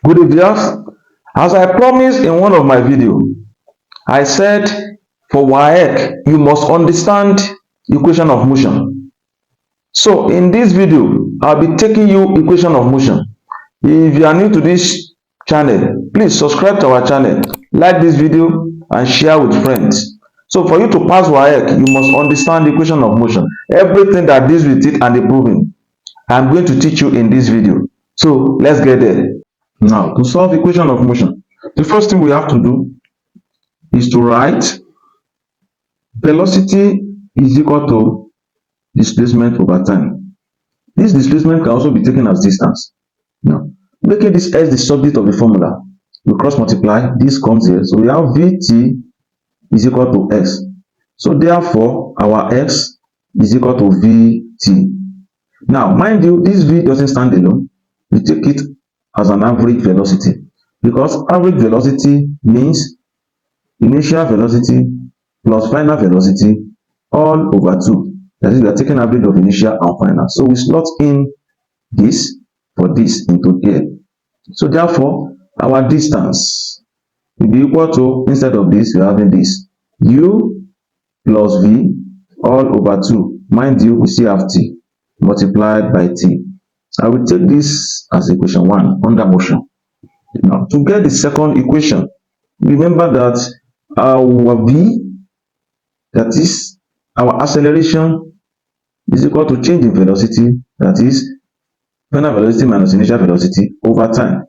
Good evening. As I promised in one of my videos, I said for WAEC you must understand equation of motion. So in this video, I'll be taking you equation of motion. If you are new to this channel, please subscribe to our channel, like this video and share with friends. So for you to pass WAEC, you must understand the equation of motion. Everything that deals with it and the proving, I'm going to teach you in this video. So let's get there. Now, to solve equation of motion, the first thing we have to do is to write velocity is equal to displacement over time. This displacement can also be taken as distance. Now, making this s the subject of the formula, we cross multiply, this comes here. So we have Vt is equal to x. So therefore, our x is equal to Vt. Now, mind you, this V doesn't stand alone. We take it as an average velocity, because average velocity means initial velocity plus final velocity all over 2. That is, we are taking average of initial and final. So we slot in this for this into here. So therefore, our distance will be equal to, instead of this, we are having this u plus v all over 2. Mind you, we still have t multiplied by t. I will take this as equation 1 under motion. Now, to get the second equation, remember that our v, that is our acceleration, is equal to change in velocity, that is final velocity minus initial velocity over time.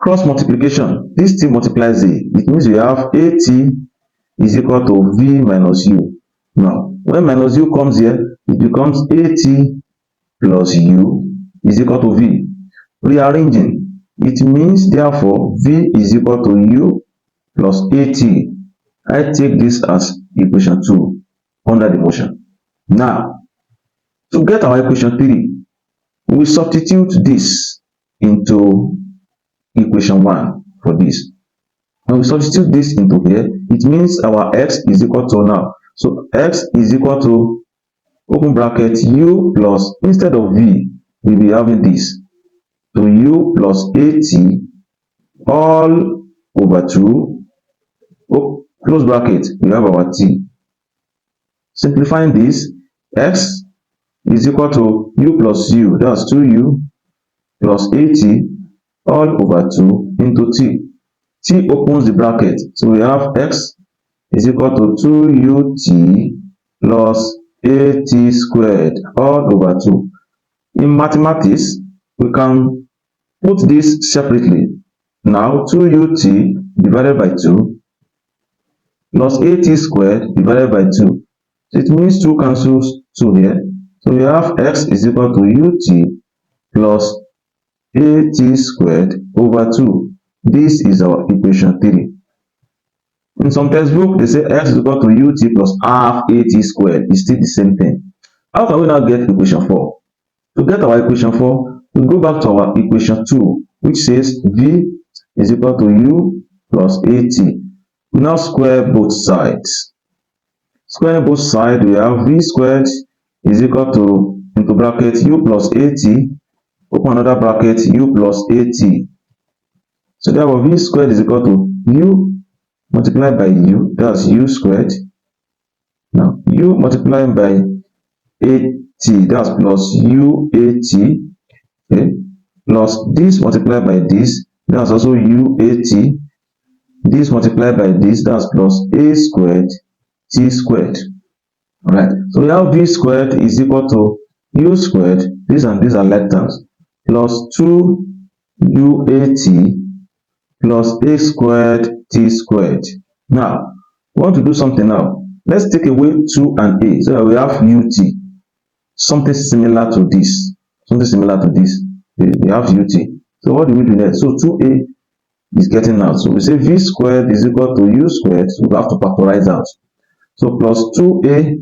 Cross multiplication, this t multiplies a, it means we have at is equal to v minus u. Now, when minus u comes here, it becomes at plus u is equal to v. Rearranging, it means therefore v is equal to u plus at. I take this as equation 2 under the motion. Now, to get our equation 3, we substitute this into equation 1 for this. When we substitute this into here, it means our x is equal to, now, so x is equal to, open bracket, u plus, instead of v, we'll be having this, so u plus at all over 2, close bracket, we have our t. Simplifying this, x is equal to u plus u, that's 2u plus at all over 2 into t. T opens the bracket, so we have x is equal to 2ut plus at squared all over 2. In mathematics, we can put this separately. Now, 2ut divided by 2 plus at squared divided by 2. So it means 2 cancels 2 here. So we have x is equal to ut plus at squared over 2. This is our equation 3. In some textbook, they say x is equal to ut plus half at squared. It's still the same thing. How can we now get equation 4? To get our equation 4, we go back to our equation 2, which says v is equal to u plus at. We now square both sides. Squaring both sides, we have v squared is equal to, into bracket, u plus at, open another bracket, u plus at. So therefore, v squared is equal to u multiplied by u, that's u squared. Now, u multiplied by at, that's plus u at, okay, plus this multiplied by this, that's also u at. This multiplied by this, that's plus a squared t squared. Alright, so we have v squared is equal to u squared, this and these are like terms, plus 2uat plus a squared t squared. Now, we want to do something now. Let's take away 2 and a, so that we have ut, something similar to this. Something similar to this. We have ut. So what do we do next? So 2a is getting out. So we say v squared is equal to u squared. So we have to factorize out. So plus 2a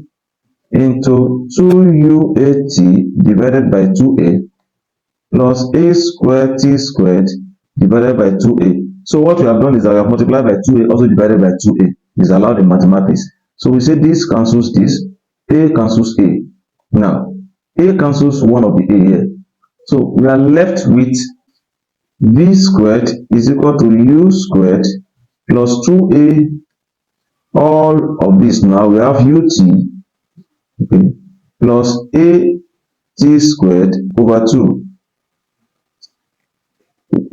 into 2uat divided by 2a plus a squared t squared divided by 2a. So what we have done is that we have multiplied by 2a also divided by 2a. Is allowed in mathematics. So we say this cancels this, a cancels a. Now, a cancels one of the a here. So we are left with v squared is equal to u squared plus 2a. All of this now we have ut, okay, plus a t squared over 2.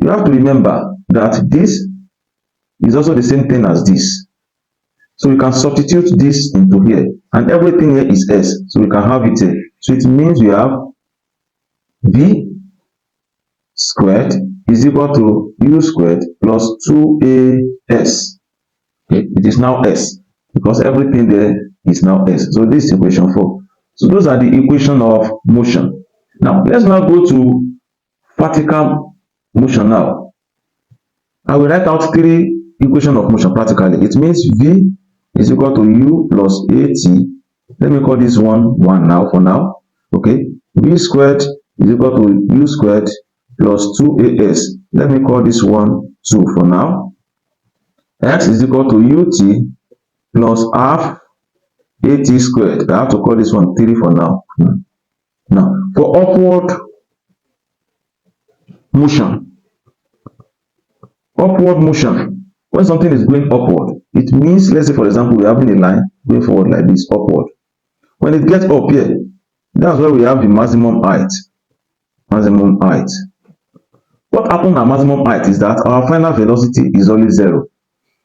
You have to remember that this is also the same thing as this. So we can substitute this into here, and everything here is s, so we can have it here. So it means we have v squared is equal to u squared plus 2as. Okay, it is now s because everything there is now s. So this is equation 4. So those are the equation of motion. Now let's now go to practical motion now. I will write out 3 equations of motion practically. It means v is equal to u plus at. Let me call this one 1 now for now. Okay, v squared is equal to u squared plus 2as. Let me call this one 2 for now. X is equal to ut plus half at squared. I have to call this one 3 for now. Now, for upward motion, when something is going upward, it means, let's say for example, we're having a line going forward like this, upward. When it gets up here, that's where we have the maximum height. What happens at maximum height is that our final velocity is always 0.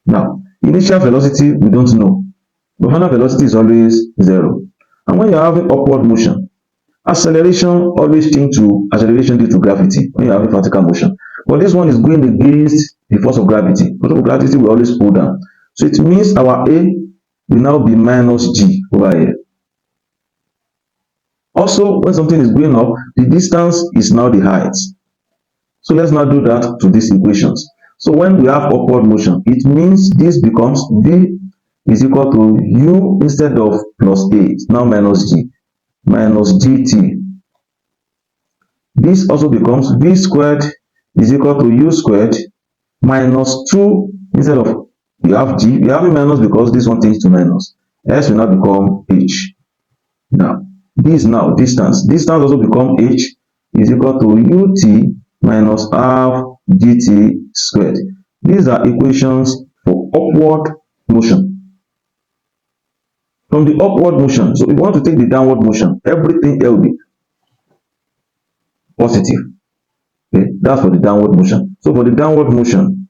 Now, initial velocity we don't know, but final velocity is always 0. And when you're having upward motion, acceleration always change to acceleration due to gravity when you're having vertical motion. But this one is going against the force of gravity. Force of gravity will always pull down. So it means our A will now be minus G over here. Also, when something is going up, the distance is now the height. So let's now do that to these equations. So when we have upward motion, it means this becomes V is equal to U instead of plus A, it's now minus G, minus GT. This also becomes V squared is equal to U squared minus 2 instead of, we have G, we have a minus because this one changes to minus. S will now become H. Now, this now distance. Distance also become H is equal to UT minus half GT squared. These are equations for upward motion. From the upward motion, so if you want to take the downward motion, everything here will be positive. Okay, that's for the downward motion. So for the downward motion,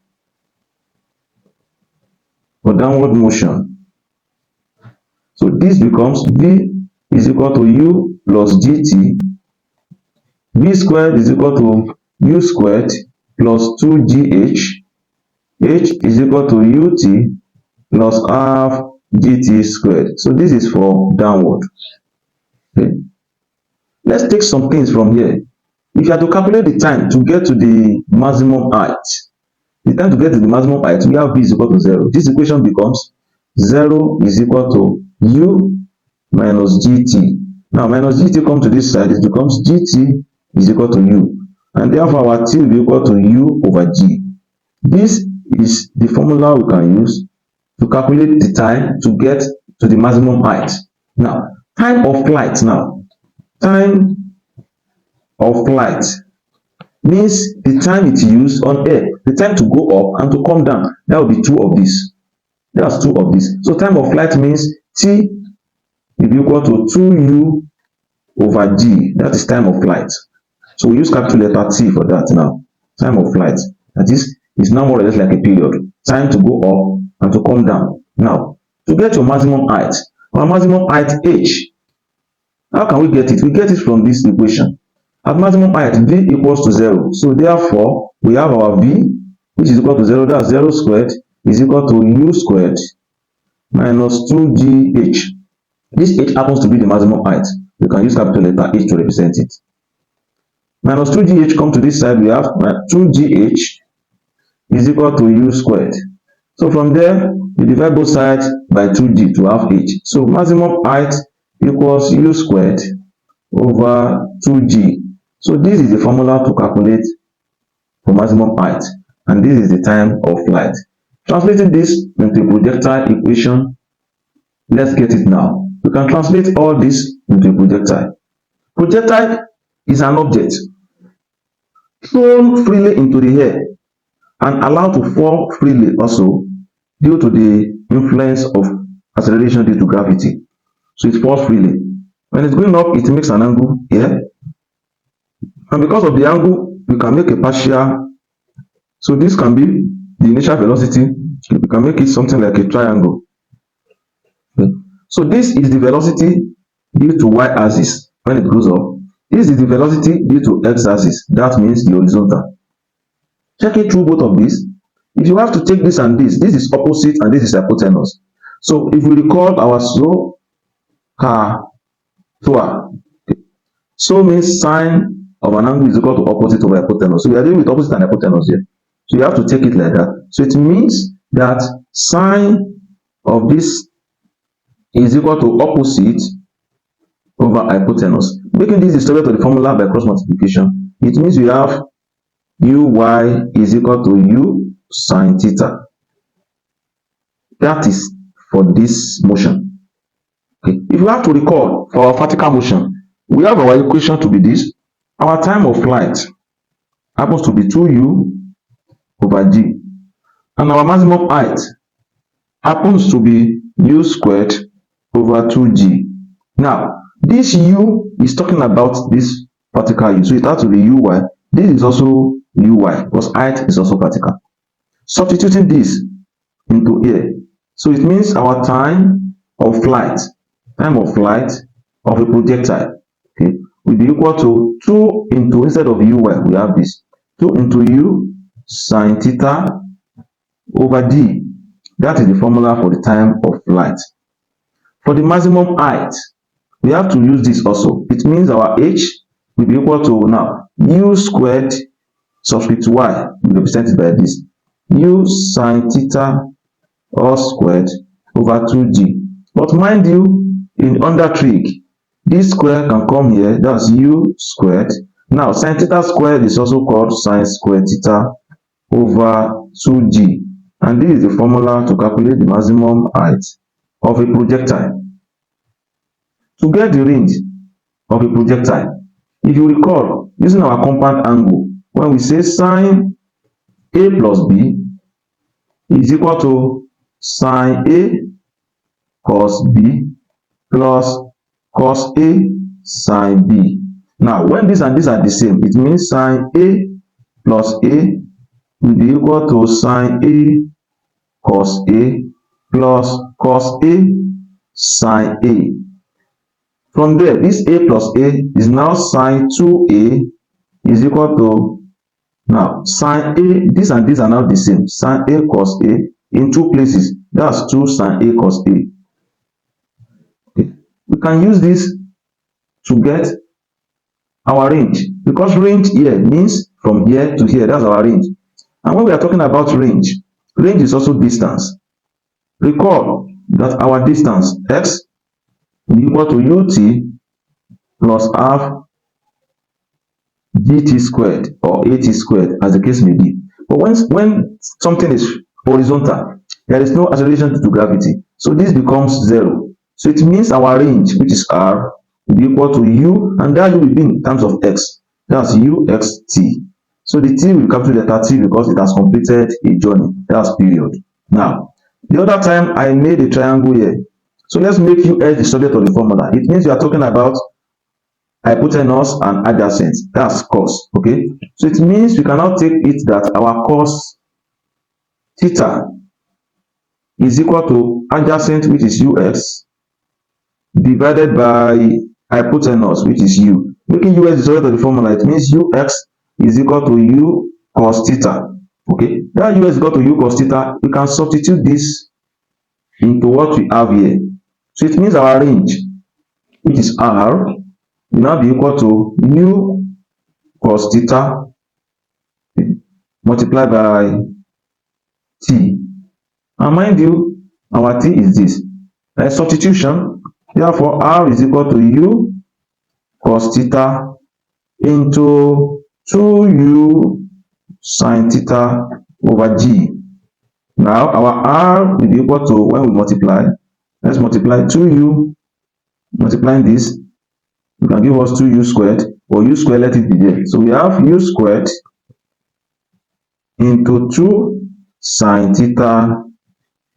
so this becomes V is equal to U plus GT. V squared is equal to U squared plus 2GH. H is equal to UT plus half GT squared. So this is for downward. Okay. Let's take some things from here. If you are to calculate the time to get to the maximum height, we have V is equal to 0. This equation becomes 0 is equal to U minus GT. Now minus GT comes to this side, it becomes GT is equal to U. And therefore our T will be equal to U over G. This is the formula we can use to calculate the time to get to the maximum height. Now, time of flight means the time it used on air, the time to go up and to come down. That will be 2 of this. That's 2 of this. So time of flight means T will be equal to 2U over G. That is time of flight. So we use capital letter T for that now. Time of flight. That is now more or less like a period. Time to go up and to come down. Now, to get your maximum height, our maximum height H, how can we get it? We get it from this equation. At maximum height, V equals to 0. So therefore, we have our V, which is equal to 0. That's 0 squared is equal to U squared minus 2GH. This H happens to be the maximum height. You can use capital letter H to represent it. Minus 2GH come to this side, we have 2GH is equal to U squared. So from there, we divide both sides by 2G to have H. So maximum height equals U squared over 2G. So this is the formula to calculate for maximum height. And this is the time of flight. Translating this into a projectile equation, let's get it now. We can translate all this into a projectile. Projectile is an object thrown freely into the air and allowed to fall freely also due to the influence of acceleration due to gravity. So it falls freely. When it's going up, it makes an angle here. And because of the angle, we can make a partial. So this can be the initial velocity. We can make it something like a triangle. Okay. So this is the velocity due to y-axis when it goes up. This is the velocity due to x-axis. That means the horizontal. Check it through both of these. If you have to take this and this is opposite and this is hypotenuse. So if we recall our so means sine of an angle is equal to opposite over hypotenuse. So we are dealing with opposite and hypotenuse here. So you have to take it like that. So it means that sine of this is equal to opposite over hypotenuse. Making this distributed to the formula by cross multiplication, it means we have uy is equal to u sine theta. That is for this motion. Okay. If you have to recall for our vertical motion, we have our equation to be this. Our time of flight happens to be 2u over g. And our maximum height happens to be u squared over 2g. Now, this u is talking about this vertical u. So it has to be uy. This is also uy because height is also vertical. Substituting this into here. So it means our time of flight of a projectile, okay, will be equal to 2 into, instead of uy, we have this 2 into u sine theta over d. That is the formula for the time of flight. For the maximum height, we have to use this also. It means our h will be equal to now u squared subscript y will be represented by this u sine theta all squared over 2g. But mind you, in under trig, this square can come here, that's u squared. Now sine theta squared is also called sine squared theta over 2g, and this is the formula to calculate the maximum height of a projectile. To get the range of a projectile, if you recall, using our compound angle, when we say sine a plus b is equal to sine a cos b plus cos a sine b. Now, when this and this are the same, it means sine a plus a will be equal to sine a cos a plus cos a sine a. From there, this a plus a is now sine 2a is equal to, now sine a, this and this are now the same, sine a cos a in two places, that's 2 sine a cos a. Okay. We can use this to get our range, because range here means from here to here, that's our range. And when we are talking about range is also distance. Recall that our distance x is equal to ut plus half gt squared or at squared, as the case may be. But when something is horizontal, there is no acceleration due to gravity, so this becomes 0. So it means our range, which is r, will be equal to u, and that u will be in terms of x, that's uxt. So the t will capture the t because it has completed a journey, that's period. Now, the other time I made a triangle here, so let's make u as the subject of the formula. It means we are talking about hypotenuse and adjacent, that's cos. Okay, so it means we cannot take it that our cos theta is equal to adjacent, which is ux, divided by hypotenuse, which is u. Making u as the subject of the formula, it means ux is equal to u cos theta. Okay, that u is equal to u cos theta. We can substitute this into what we have here. So it means our range, which is r, will now be equal to u cos theta multiplied by t. And mind you, our t is this. Substitution, therefore r is equal to u cos theta into 2u sine theta over g. Now our r will be equal to, when we multiply, let's multiply 2u, multiplying this, we can give us 2u squared, or u squared, let it be there. So we have u squared into 2 sine theta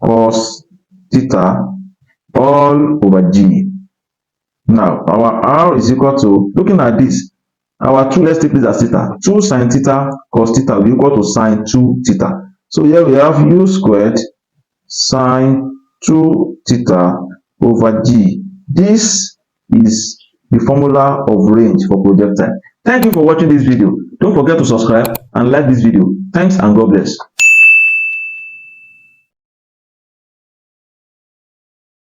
cos theta all over g. Now our r is equal to, looking at this, our 2, let's take this as theta. 2 sine theta cos theta will be equal to sine 2 theta. So here we have u squared sine 2 theta over g. This is the formula of range for projectile. Thank you for watching this video. Don't forget to subscribe and like this video. Thanks and God bless.